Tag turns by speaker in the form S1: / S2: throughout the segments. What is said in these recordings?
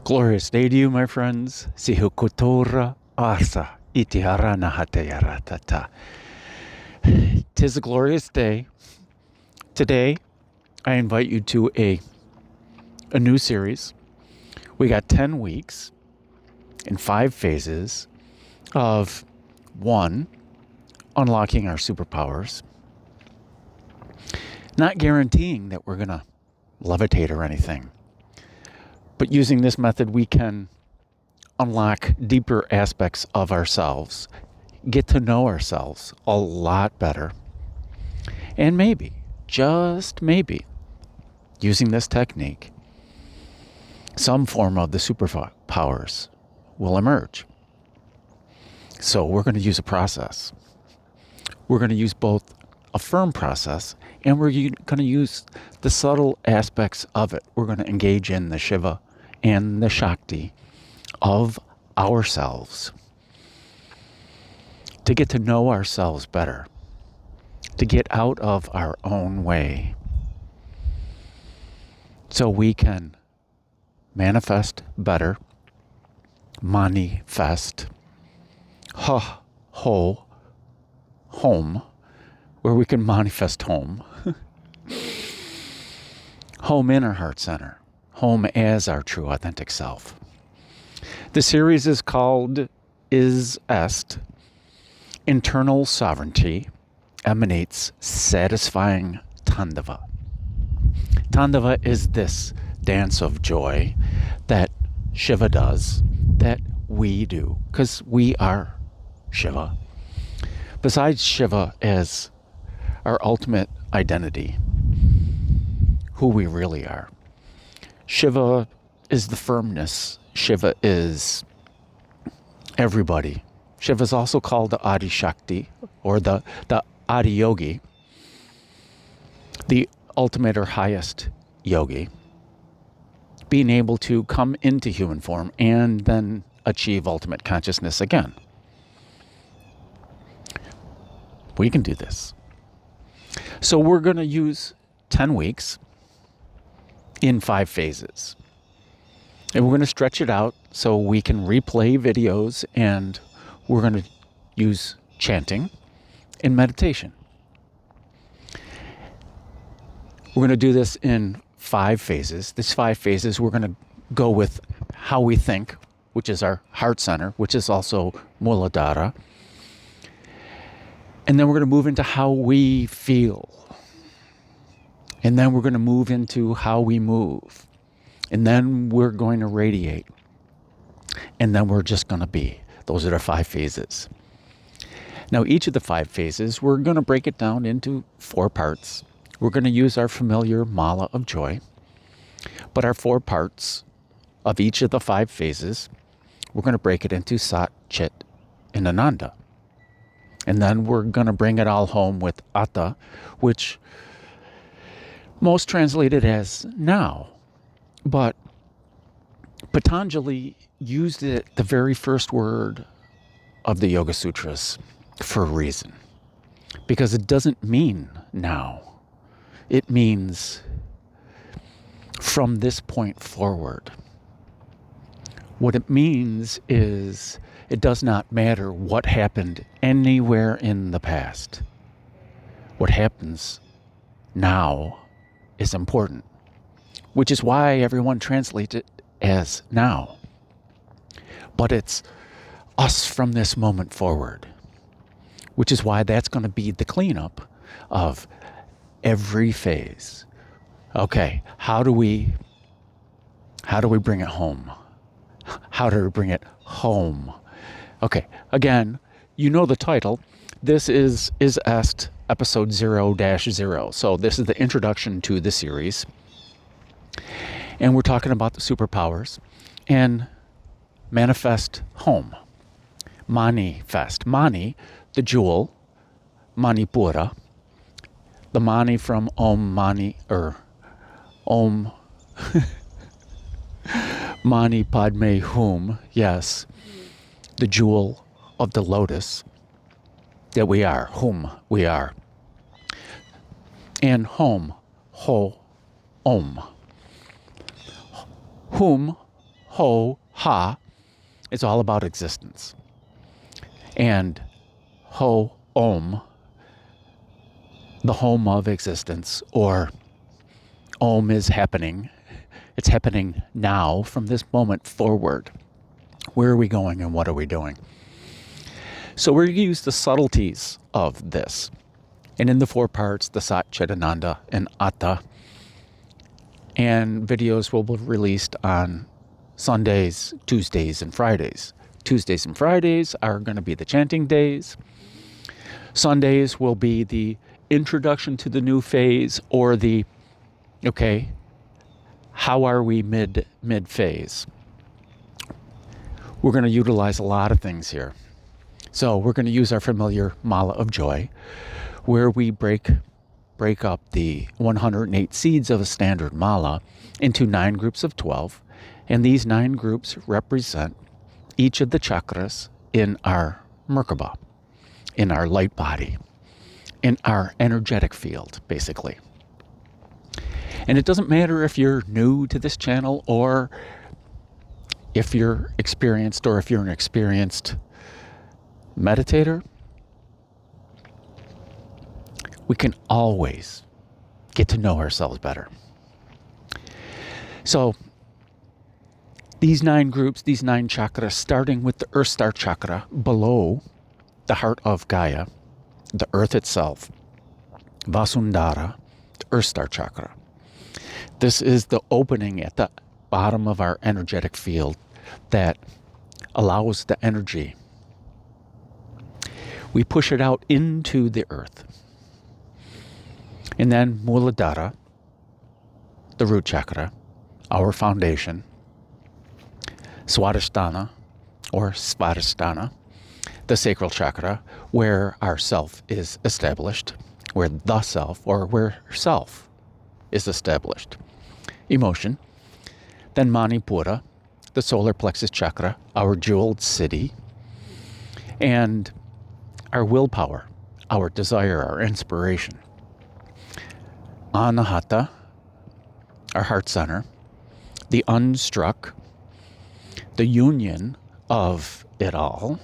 S1: Glorious day to you, my friends. Sihukutora asa itiharana hateyaratata. 'Tis a glorious day. Today, I invite you to a new series. We got 10 weeks in 5 phases of 1, unlocking our superpowers. Not guaranteeing that we're going to levitate or anything. But using this method, we can unlock deeper aspects of ourselves, get to know ourselves a lot better. And maybe, just maybe, using this technique, some form of the superpowers will emerge. So we're going to use a process. We're going to use both a firm process and we're going to use the subtle aspects of it. We're going to engage in the Shiva and the Shakti of ourselves to get to know ourselves better, to get out of our own way so we can manifest better, manifest, home, where we can manifest home, home in our heart center, home as our true authentic self. The series is called IS-EST. Internal sovereignty emanates satisfying Tandava. Tandava is this dance of joy that Shiva does, that we do, because we are Shiva. Besides Shiva as our ultimate identity, who we really are, Shiva is the firmness. Shiva is everybody. Shiva is also called the Adi Shakti, or the Adi Yogi, the ultimate or highest yogi, being able to come into human form and then achieve ultimate consciousness again. We can do this. So we're going to use 10 weeks in 5 phases. And we're going to stretch it out so we can replay videos, and we're going to use chanting and meditation. We're going to do this in 5 phases. These 5 phases, we're going to go with how we think, which is our heart center, which is also Muladhara. And then we're going to move into how we feel. And then we're going to move into how we move. And then we're going to radiate. And then we're just going to be. Those are the 5 phases. Now, each of the 5 phases, we're going to break it down into 4 parts. We're going to use our familiar mala of joy. But our 4 parts of each of the 5 phases, we're going to break it into Sat, Chit, and Ananda. And then we're going to bring it all home with Atta, which most translated as now. But Patanjali used it, the very first word of the Yoga Sutras, for a reason. Because it doesn't mean now. It means from this point forward. What it means is it does not matter what happened anywhere in the past. What happens now is important, which is why everyone translates it as now. But it's us from this moment forward, which is why that's going to be the cleanup of every phase. Okay, how do we bring it home? How do we bring it home? Okay, again, you know the title. This is IS-EST episode 0-0. So this is the introduction to the series. And we're talking about the superpowers and manifest home. Manifest. Mani, the jewel, Manipura. The Mani from Om Mani, or Om Mani Padme Hum. Yes, the jewel of the lotus that we are, whom we are. And home, ho, om. Whom, Ho, Ha, is all about existence. And Ho, Om, the home of existence, or Om is happening. It's happening now from this moment forward. Where are we going and what are we doing? So we're going to use the subtleties of this. And in the 4 parts, the Sat, Chidananda, and Atta. And videos will be released on Sundays, Tuesdays, and Fridays. Tuesdays and Fridays are going to be the chanting days. Sundays will be the introduction to the new phase, or the, okay, how are we mid-phase? We're going to utilize a lot of things here. So we're going to use our familiar mala of joy, where we break up the 108 seeds of a standard mala into 9 groups of 12. And these 9 groups represent each of the chakras in our Merkaba, in our light body, in our energetic field, basically. And it doesn't matter if you're new to this channel or if you're experienced, or if you're an experienced meditator. We can always get to know ourselves better. So these 9 groups, these 9 chakras, starting with the Earth Star chakra below the heart of Gaia, the earth itself, Vasundhara, the Earth Star chakra. This is the opening at the bottom of our energetic field that allows the energy. We push it out into the earth. And then Muladhara, the root chakra, our foundation, Swadhisthana, or Svadhisthana, the sacral chakra, where our self is established, where the self, or where self is established. Emotion. Then Manipura, the solar plexus chakra, our jeweled city, and our willpower, our desire, our inspiration. Anahata, our heart center, the unstruck, the union of it all,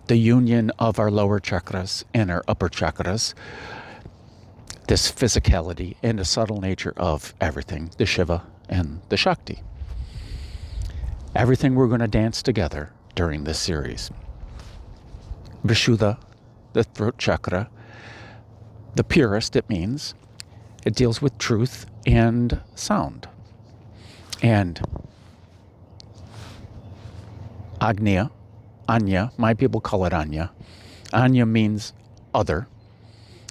S1: the union of our lower chakras and our upper chakras, this physicality and the subtle nature of everything, the Shiva and the Shakti. Everything we're going to dance together during this series. Vishuddha, the throat chakra, the purest, it means. It deals with truth and sound. And Agnya, Anya, my people call it Anya. Anya means other,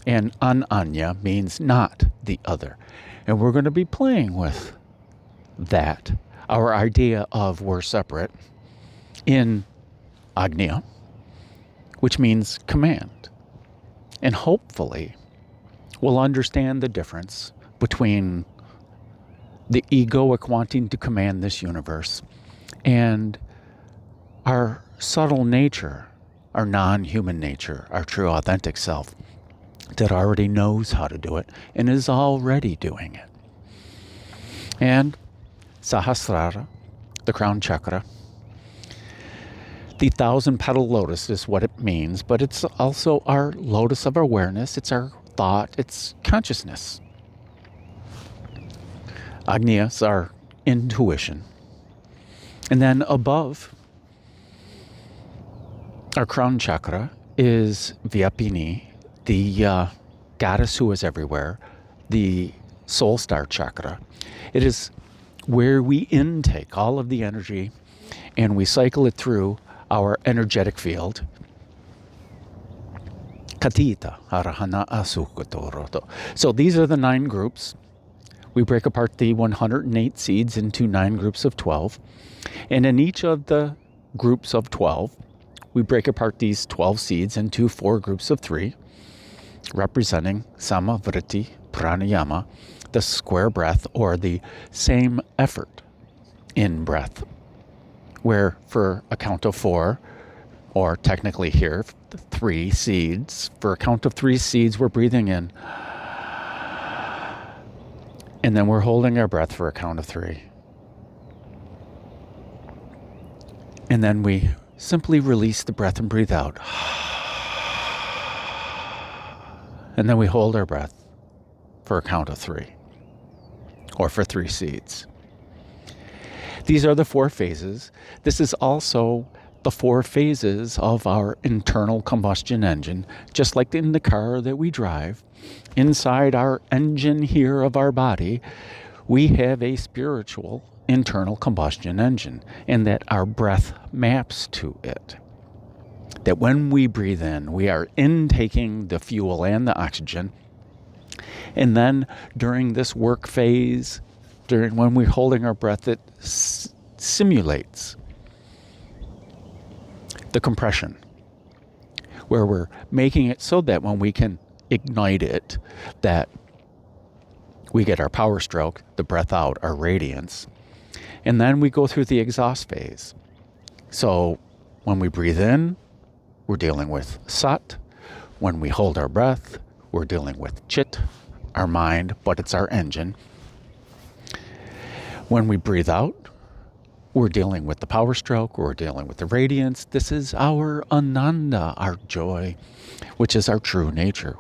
S1: and Ananya means not the other. And we're going to be playing with that, our idea of we're separate, in Agnya, which means command. And hopefully we'll understand the difference between the egoic wanting to command this universe and our subtle nature, our non-human nature, our true authentic self that already knows how to do it and is already doing it. And Sahasrara, the crown chakra, the 1,000-petal lotus is what it means, but it's also our lotus of awareness. It's our thought. It's consciousness. Agnya is our intuition. And then above our crown chakra is Vyapini, the goddess who is everywhere, the soul star chakra. It is where we intake all of the energy and we cycle it through our energetic field. Katita arahana asukatoroto. So these are the 9 groups. We break apart the 108 seeds into 9 groups of 12. And in each of the groups of 12, we break apart these 12 seeds into 4 groups of 3, representing Samavritti Pranayama, the square breath, or the same effort in breath, where for a count of 4, or technically here, 3 seeds, for a count of 3 seeds, we're breathing in. And then we're holding our breath for a count of 3. And then we simply release the breath and breathe out. And then we hold our breath for a count of 3, or for 3 seeds. These are the 4 phases. This is also the 4 phases of our internal combustion engine, just like in the car that we drive. Inside our engine here of our body, we have a spiritual internal combustion engine, and that our breath maps to it. That when we breathe in, we are intaking the fuel and the oxygen. And then during this work phase, when we're holding our breath, it simulates the compression, where we're making it so that when we can ignite it, that we get our power stroke, the breath out, our radiance. And then we go through the exhaust phase. So when we breathe in, we're dealing with sat. When we hold our breath, we're dealing with chit, our mind, but it's our engine. When we breathe out, we're dealing with the power stroke, we're dealing with the radiance. This is our ananda, our joy, which is our true nature.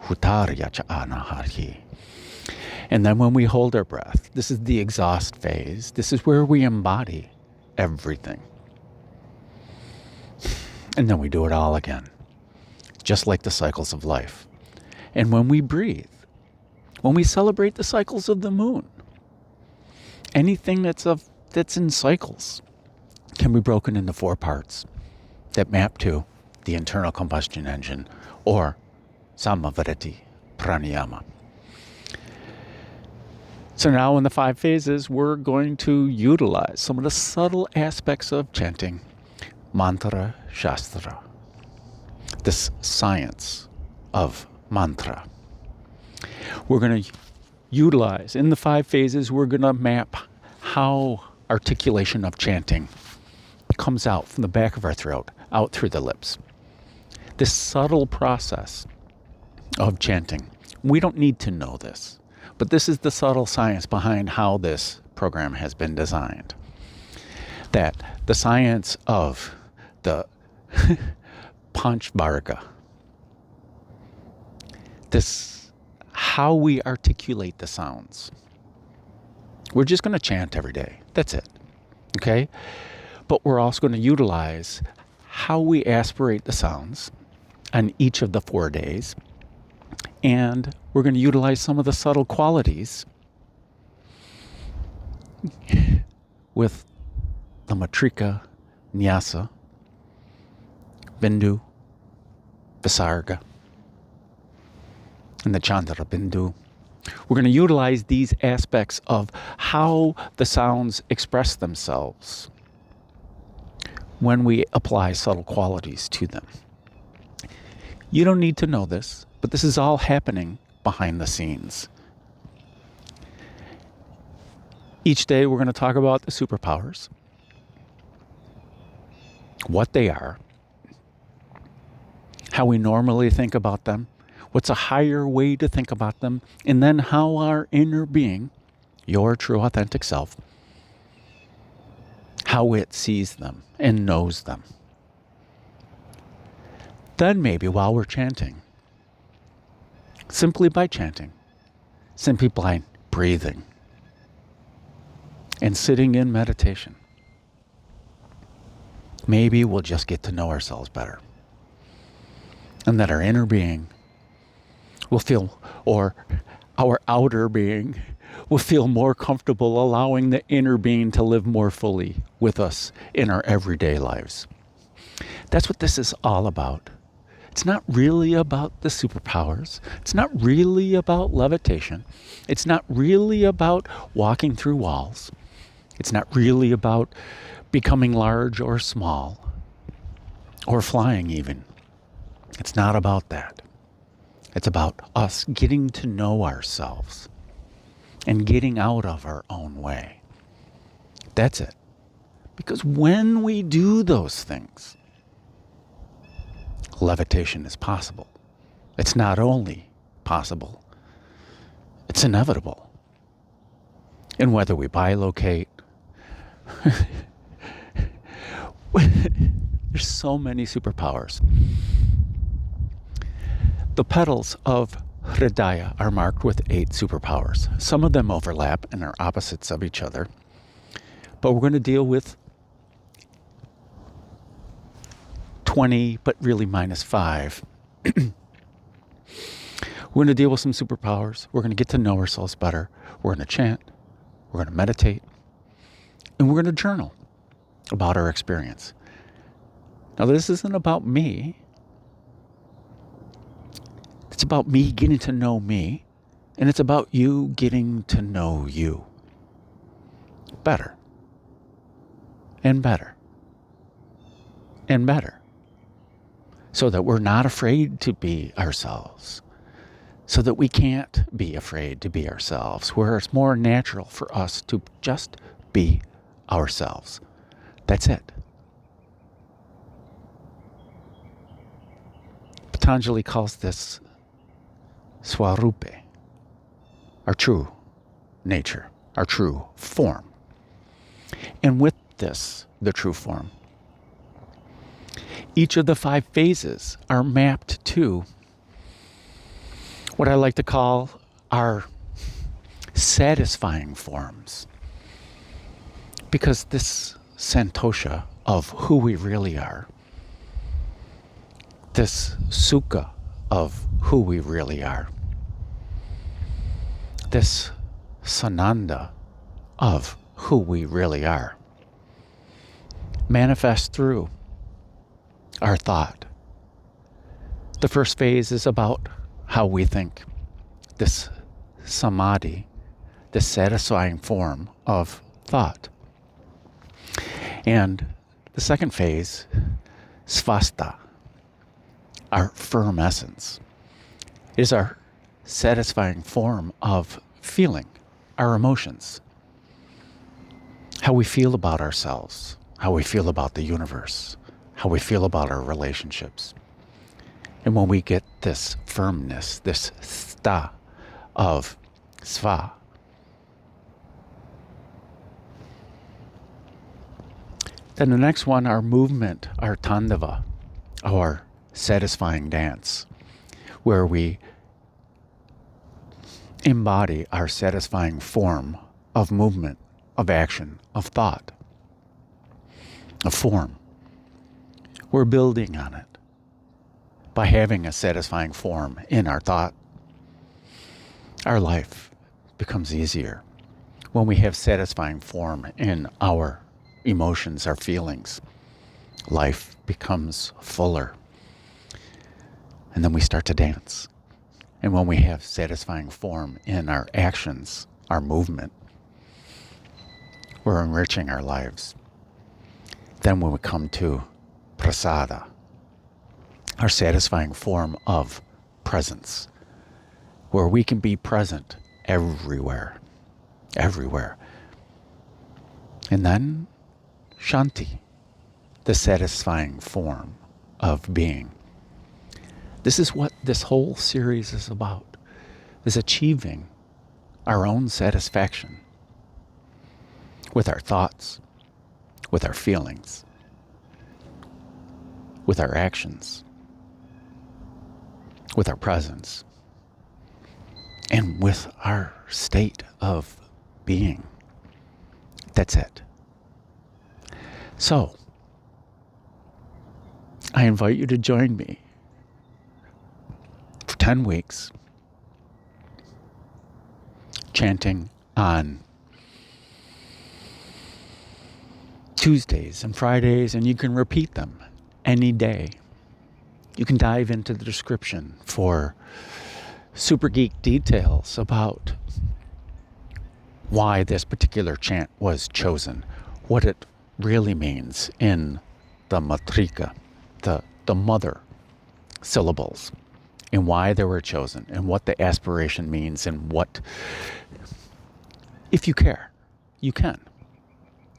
S1: And then when we hold our breath, this is the exhaust phase. This is where we embody everything. And then we do it all again, just like the cycles of life. And when we breathe, when we celebrate the cycles of the moon, anything that's in cycles can be broken into 4 parts that map to the internal combustion engine, or Samavriti Pranayama. So now in the 5 phases, we're going to utilize some of the subtle aspects of chanting, mantra shastra, this science of mantra. We're going to utilize, in the 5 phases, we're going to map how articulation of chanting comes out from the back of our throat, out through the lips. This subtle process of chanting. We don't need to know this, but this is the subtle science behind how this program has been designed. That the science of the Panchvarga, this, how we articulate the sounds. We're just going to chant every day. That's it. Okay? But we're also going to utilize how we aspirate the sounds on each of the 4 days. And we're going to utilize some of the subtle qualities with the Matrika, Nyasa, Bindu, Visarga, and the Chandra Bindu. We're going to utilize these aspects of how the sounds express themselves when we apply subtle qualities to them. You don't need to know this, but this is all happening behind the scenes. Each day we're going to talk about the superpowers, what they are, how we normally think about them, what's a higher way to think about them, and then how our inner being, your true authentic self, how it sees them and knows them. Then maybe while we're chanting, simply by chanting, simply by breathing and sitting in meditation, maybe we'll just get to know ourselves better. And that our inner being will feel, or our outer being will feel more comfortable allowing the inner being to live more fully with us in our everyday lives. That's what this is all about. It's not really about the superpowers. It's not really about levitation. It's not really about walking through walls. It's not really about becoming large or small, or flying even. It's not about that. It's about us getting to know ourselves and getting out of our own way. That's it. Because when we do those things, levitation is possible. It's not only possible, it's inevitable. And whether we bilocate, There's so many superpowers. The petals of Hridaya are marked with 8 superpowers. Some of them overlap and are opposites of each other. But we're going to deal with 20, but really minus 5. We're going to deal with some superpowers. We're going to get to know ourselves better. We're going to chant. We're going to meditate. And we're going to journal about our experience. Now, this isn't about me. It's about me getting to know me. And it's about you getting to know you better. And better. And better. So that we're not afraid to be ourselves. So that we can't be afraid to be ourselves. Where it's more natural for us to just be ourselves. That's it. Patanjali calls this svarupe, our true nature, our true form. And with this, the true form, each of the 5 phases are mapped to what I like to call our satisfying forms. Because this santosha of who we really are, this sukha of who we really are, this sananda of who we really are, manifests through our thought. The first phase is about how we think. This samadhi, this satisfying form of thought. And the second phase, svasta, our firm essence, is our satisfying form of feeling, our emotions, how we feel about ourselves, how we feel about the universe, how we feel about our relationships. And when we get this firmness, this sta of sva, then the next one, our movement, our tandava, our satisfying dance, where we embody our satisfying form of movement, of action, of thought, of form. We're building on it by having a satisfying form in our thought. Our life becomes easier when we have satisfying form in our emotions, our feelings. Life becomes fuller. And then we start to dance. And when we have satisfying form in our actions, our movement, we're enriching our lives. Then when we come to prasada, our satisfying form of presence, where we can be present everywhere, everywhere. And then shanti, the satisfying form of being. This is what this whole series is about, is achieving our own satisfaction with our thoughts, with our feelings, with our actions, with our presence, and with our state of being. That's it. So, I invite you to join me for 10 weeks, chanting on Tuesdays and Fridays, and you can repeat them any day. You can dive into the description for super geek details about why this particular chant was chosen, what it really means in the matrika, the mother syllables, and why they were chosen, and what the aspiration means, and what, if you care, you can.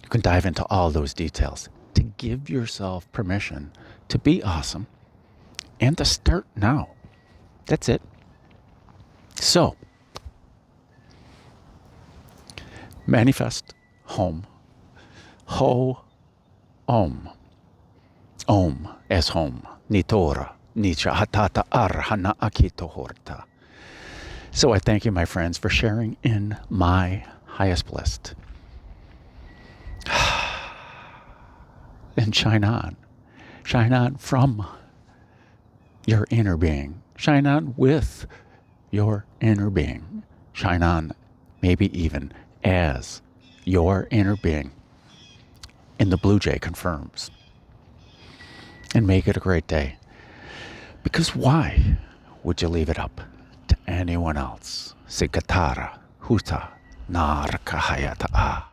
S1: You can dive into all those details to give yourself permission to be awesome and to start now. That's it. So, manifest home. Ho Om. Om as home. Nitora. Nicha hatata arhana akito horta. So I thank you, my friends, for sharing in my highest blessed. And shine on. Shine on from your inner being. Shine on with your inner being. Shine on maybe even as your inner being. And the Blue Jay confirms. And make it a great day. Because why would you leave it up to anyone else? Sikatara, huta, narkahayata.